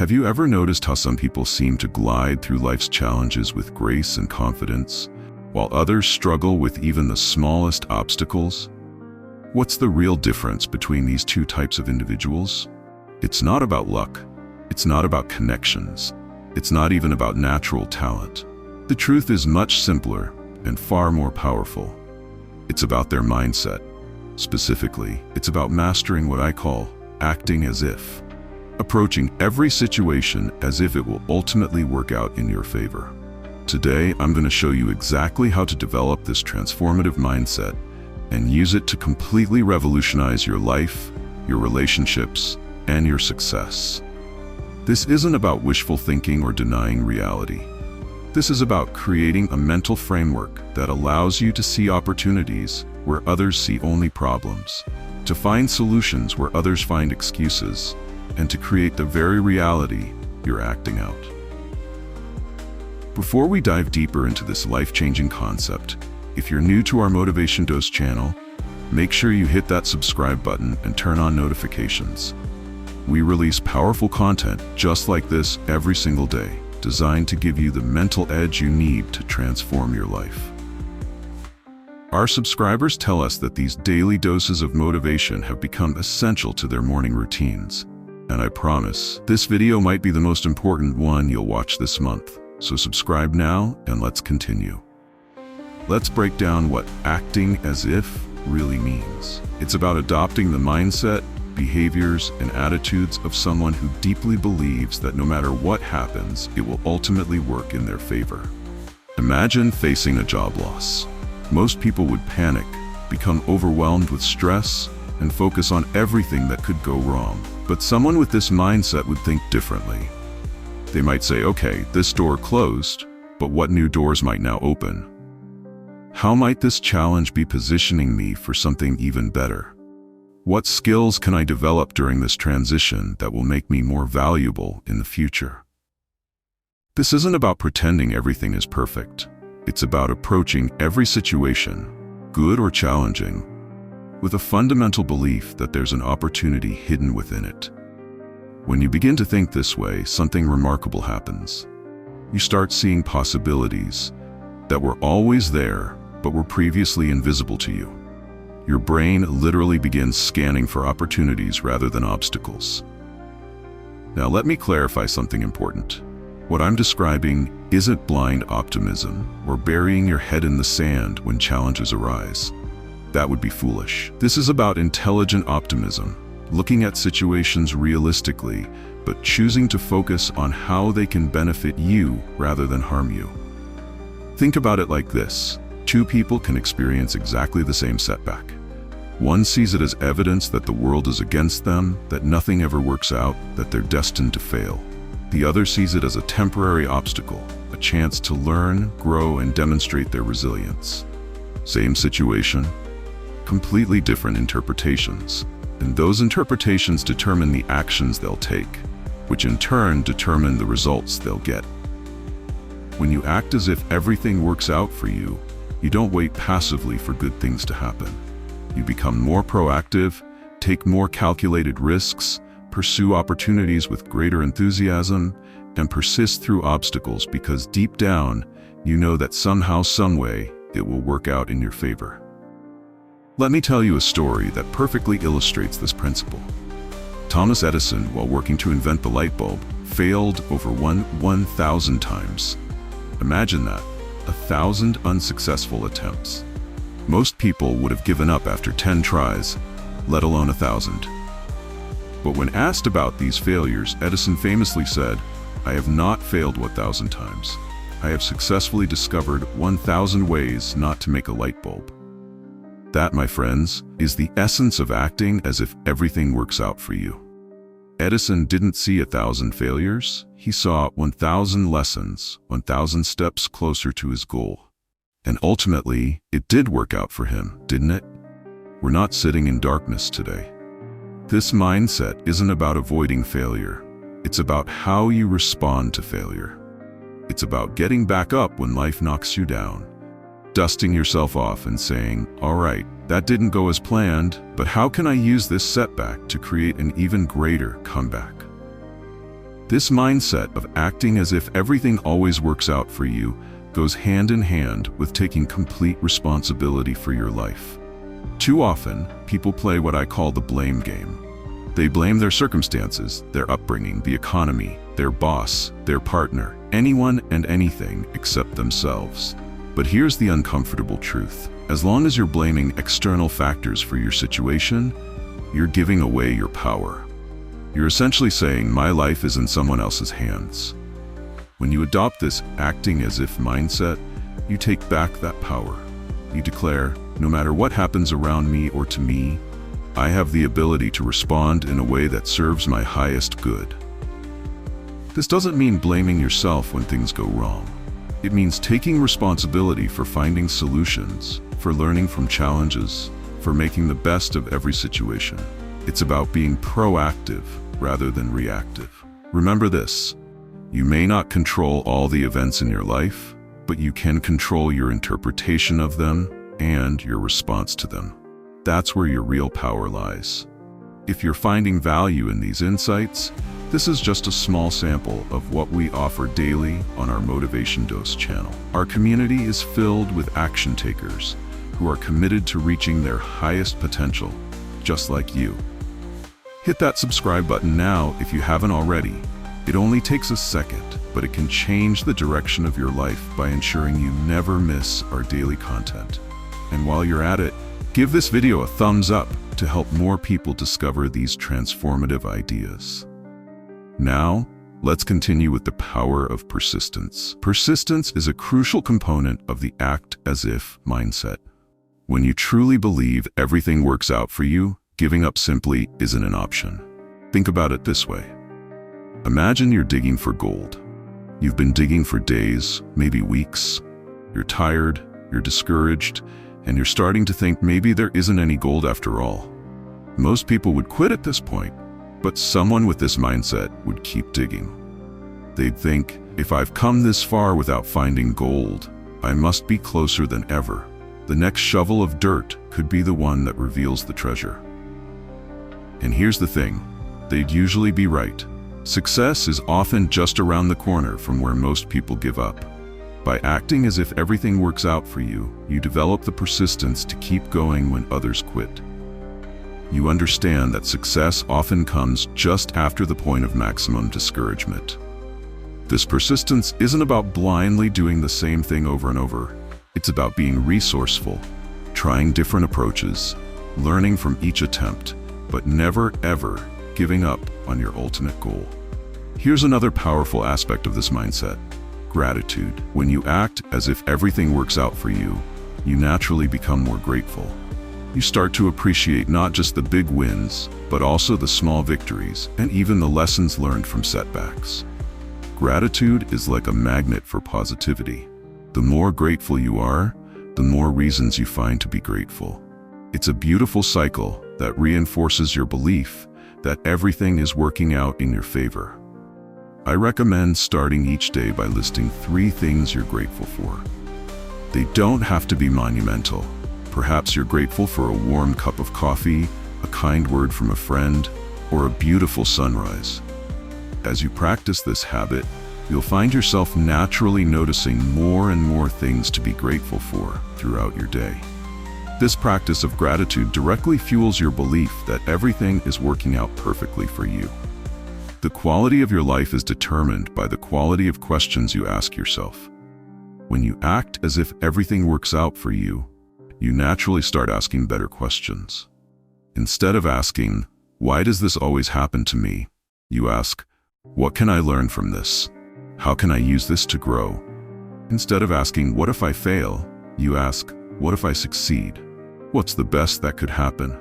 Have you ever noticed how some people seem to glide through life's challenges with grace and confidence, while others struggle with even the smallest obstacles? What's the real difference between these two types of individuals? It's not about luck. It's not about connections. It's not even about natural talent. The truth is much simpler and far more powerful. It's about their mindset. Specifically, it's about mastering what I call acting as if. Approaching every situation as if it will ultimately work out in your favor. Today, I'm going to show you exactly how to develop this transformative mindset and use it to completely revolutionize your life, your relationships, and your success. This isn't about wishful thinking or denying reality. This is about creating a mental framework that allows you to see opportunities where others see only problems, to find solutions where others find excuses, and to create the very reality you're acting out. Before we dive deeper into this life-changing concept, if you're new to our Motivation Dose channel, make sure you hit that subscribe button and turn on notifications. We release powerful content just like this every single day, designed to give you the mental edge you need to transform your life. Our subscribers tell us that these daily doses of motivation have become essential to their morning routines. And I promise, this video might be the most important one you'll watch this month. So subscribe now and let's continue. Let's break down what acting as if really means. It's about adopting the mindset, behaviors, and attitudes of someone who deeply believes that no matter what happens, it will ultimately work in their favor. Imagine facing a job loss. Most people would panic, become overwhelmed with stress, and focus on everything that could go wrong. But someone with this mindset would think differently. They might say, okay, this door closed, but what new doors might now open? How might this challenge be positioning me for something even better? What skills can I develop during this transition that will make me more valuable in the future? This isn't about pretending everything is perfect. It's about approaching every situation, good or challenging, with a fundamental belief that there's an opportunity hidden within it. When you begin to think this way, something remarkable happens. You start seeing possibilities that were always there, but were previously invisible to you. Your brain literally begins scanning for opportunities rather than obstacles. Now let me clarify something important. What I'm describing isn't blind optimism or burying your head in the sand when challenges arise. That would be foolish. This is about intelligent optimism, looking at situations realistically, but choosing to focus on how they can benefit you rather than harm you. Think about it like this. Two people can experience exactly the same setback. One sees it as evidence that the world is against them, that nothing ever works out, that they're destined to fail. The other sees it as a temporary obstacle, a chance to learn, grow, and demonstrate their resilience. Same situation, completely different interpretations. And those interpretations determine the actions they'll take, which in turn determine the results they'll get. When you act as if everything works out for you, you don't wait passively for good things to happen. You become more proactive, take more calculated risks, pursue opportunities with greater enthusiasm, and persist through obstacles because deep down, you know that somehow, someway, it will work out in your favor. Let me tell you a story that perfectly illustrates this principle. Thomas Edison, while working to invent the light bulb, failed over 1,000 times. Imagine that, 1,000 unsuccessful attempts. Most people would have given up after 10 tries, let alone 1,000. But when asked about these failures, Edison famously said, "I have not failed 1,000 times. I have successfully discovered 1,000 ways not to make a light bulb." That, my friends, is the essence of acting as if everything works out for you. Edison didn't see 1,000 failures. He saw 1,000 lessons, 1,000 steps closer to his goal. And ultimately, it did work out for him, didn't it? We're not sitting in darkness today. This mindset isn't about avoiding failure. It's about how you respond to failure. It's about getting back up when life knocks you down, dusting yourself off and saying, all right, that didn't go as planned, but how can I use this setback to create an even greater comeback? This mindset of acting as if everything always works out for you goes hand in hand with taking complete responsibility for your life. Too often, people play what I call the blame game. They blame their circumstances, their upbringing, the economy, their boss, their partner, anyone and anything except themselves. But here's the uncomfortable truth. As long as you're blaming external factors for your situation, you're giving away your power. You're essentially saying, my life is in someone else's hands. When you adopt this acting as if mindset, you take back that power. You declare, no matter what happens around me or to me, I have the ability to respond in a way that serves my highest good. This doesn't mean blaming yourself when things go wrong. It means taking responsibility for finding solutions, for learning from challenges, for making the best of every situation. It's about being proactive rather than reactive. Remember this, you may not control all the events in your life, but you can control your interpretation of them and your response to them. That's where your real power lies. If you're finding value in these insights, this is just a small sample of what we offer daily on our Motivation Dose channel. Our community is filled with action takers who are committed to reaching their highest potential, just like you. Hit that subscribe button now if you haven't already. It only takes a second, but it can change the direction of your life by ensuring you never miss our daily content. And while you're at it, give this video a thumbs up to help more people discover these transformative ideas. Now, let's continue with the power of persistence. Persistence is a crucial component of the act as if mindset. When you truly believe everything works out for you, giving up simply isn't an option. Think about it this way. Imagine you're digging for gold. You've been digging for days, maybe weeks. You're tired, you're discouraged, and you're starting to think maybe there isn't any gold after all. Most people would quit at this point, but someone with this mindset would keep digging. They'd think, if I've come this far without finding gold, I must be closer than ever. The next shovel of dirt could be the one that reveals the treasure. And here's the thing, they'd usually be right. Success is often just around the corner from where most people give up. By acting as if everything works out for you, you develop the persistence to keep going when others quit. You understand that success often comes just after the point of maximum discouragement. This persistence isn't about blindly doing the same thing over and over. It's about being resourceful, trying different approaches, learning from each attempt, but never ever giving up on your ultimate goal. Here's another powerful aspect of this mindset, gratitude. When you act as if everything works out for you, you naturally become more grateful. You start to appreciate not just the big wins, but also the small victories and even the lessons learned from setbacks. Gratitude is like a magnet for positivity. The more grateful you are, the more reasons you find to be grateful. It's a beautiful cycle that reinforces your belief that everything is working out in your favor. I recommend starting each day by listing 3 things you're grateful for. They don't have to be monumental. Perhaps you're grateful for a warm cup of coffee, a kind word from a friend, or a beautiful sunrise. As you practice this habit, you'll find yourself naturally noticing more and more things to be grateful for throughout your day. This practice of gratitude directly fuels your belief that everything is working out perfectly for you. The quality of your life is determined by the quality of questions you ask yourself. When you act as if everything works out for you, you naturally start asking better questions. Instead of asking, why does this always happen to me? You ask, what can I learn from this? How can I use this to grow? Instead of asking, what if I fail? You ask, what if I succeed? What's the best that could happen?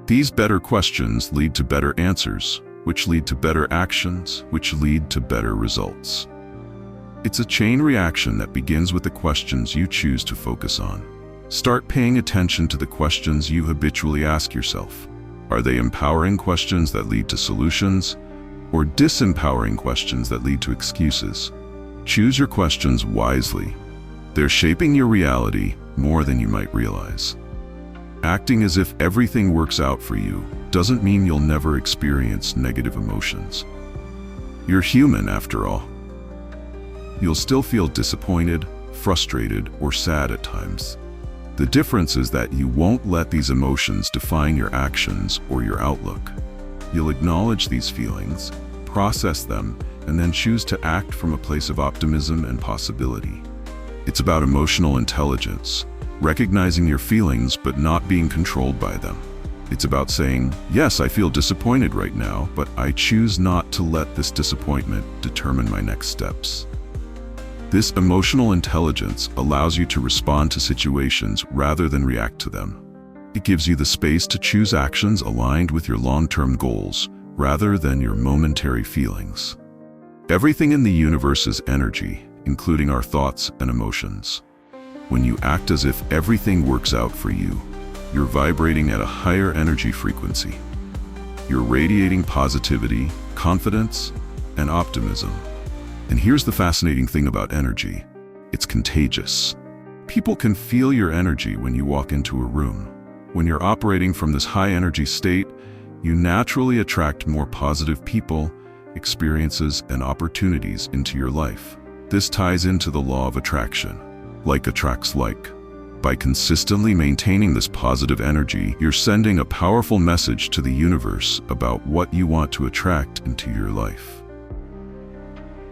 These better questions lead to better answers, which lead to better actions, which lead to better results. It's a chain reaction that begins with the questions you choose to focus on. Start paying attention to the questions you habitually ask yourself. Are they empowering questions that lead to solutions, or disempowering questions that lead to excuses? Choose your questions wisely. They're shaping your reality more than you might realize. Acting as if everything works out for you doesn't mean you'll never experience negative emotions. You're human after all. You'll still feel disappointed, frustrated, or sad at times. The difference is that you won't let these emotions define your actions or your outlook. You'll acknowledge these feelings, process them, and then choose to act from a place of optimism and possibility. It's about emotional intelligence, recognizing your feelings but not being controlled by them. It's about saying, yes, I feel disappointed right now, but I choose not to let this disappointment determine my next steps. This emotional intelligence allows you to respond to situations rather than react to them. It gives you the space to choose actions aligned with your long-term goals rather than your momentary feelings. Everything in the universe is energy, including our thoughts and emotions. When you act as if everything works out for you, you're vibrating at a higher energy frequency. You're radiating positivity, confidence, and optimism. And here's the fascinating thing about energy. It's contagious. People can feel your energy when you walk into a room. When you're operating from this high energy state, you naturally attract more positive people, experiences, and opportunities into your life. This ties into the law of attraction. Like attracts like. By consistently maintaining this positive energy, you're sending a powerful message to the universe about what you want to attract into your life.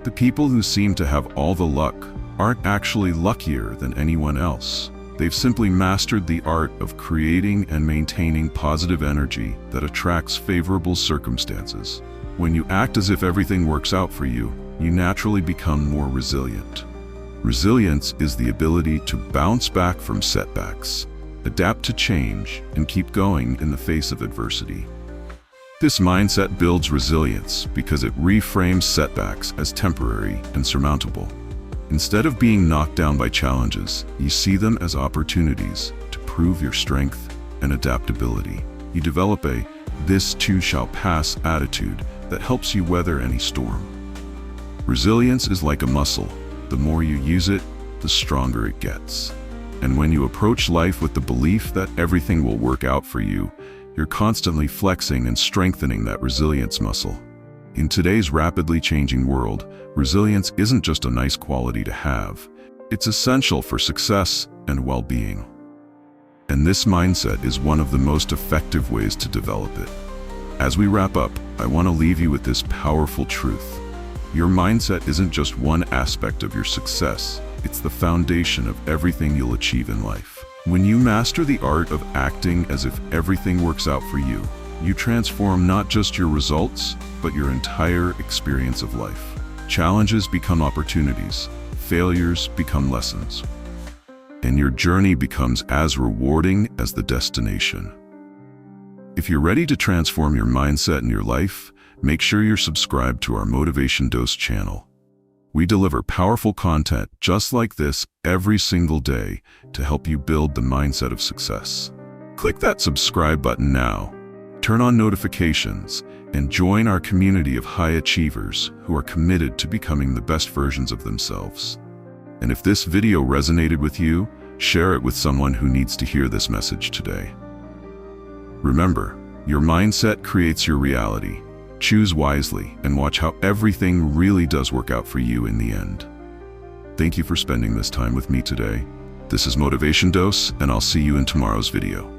The people who seem to have all the luck aren't actually luckier than anyone else. They've simply mastered the art of creating and maintaining positive energy that attracts favorable circumstances. When you act as if everything works out for you, you naturally become more resilient. Resilience is the ability to bounce back from setbacks, adapt to change, and keep going in the face of adversity. This mindset builds resilience because it reframes setbacks as temporary and surmountable. Instead of being knocked down by challenges, you see them as opportunities to prove your strength and adaptability. You develop a "this too shall pass" attitude that helps you weather any storm. Resilience is like a muscle. The more you use it, the stronger it gets. And when you approach life with the belief that everything will work out for you, you're constantly flexing and strengthening that resilience muscle. In today's rapidly changing world, resilience isn't just a nice quality to have. It's essential for success and well-being. And this mindset is one of the most effective ways to develop it. As we wrap up, I want to leave you with this powerful truth. Your mindset isn't just one aspect of your success, it's the foundation of everything you'll achieve in life. When you master the art of acting as if everything works out for you, you transform not just your results, but your entire experience of life. Challenges become opportunities, failures become lessons, and your journey becomes as rewarding as the destination. If you're ready to transform your mindset and your life, make sure you're subscribed to our Motivation Dose channel. We deliver powerful content just like this every single day to help you build the mindset of success. Click that subscribe button now, turn on notifications, and join our community of high achievers who are committed to becoming the best versions of themselves. And if this video resonated with you, share it with someone who needs to hear this message today. Remember, your mindset creates your reality. Choose wisely and watch how everything really does work out for you in the end. Thank you for spending this time with me today. This is Motivation Dose, and I'll see you in tomorrow's video.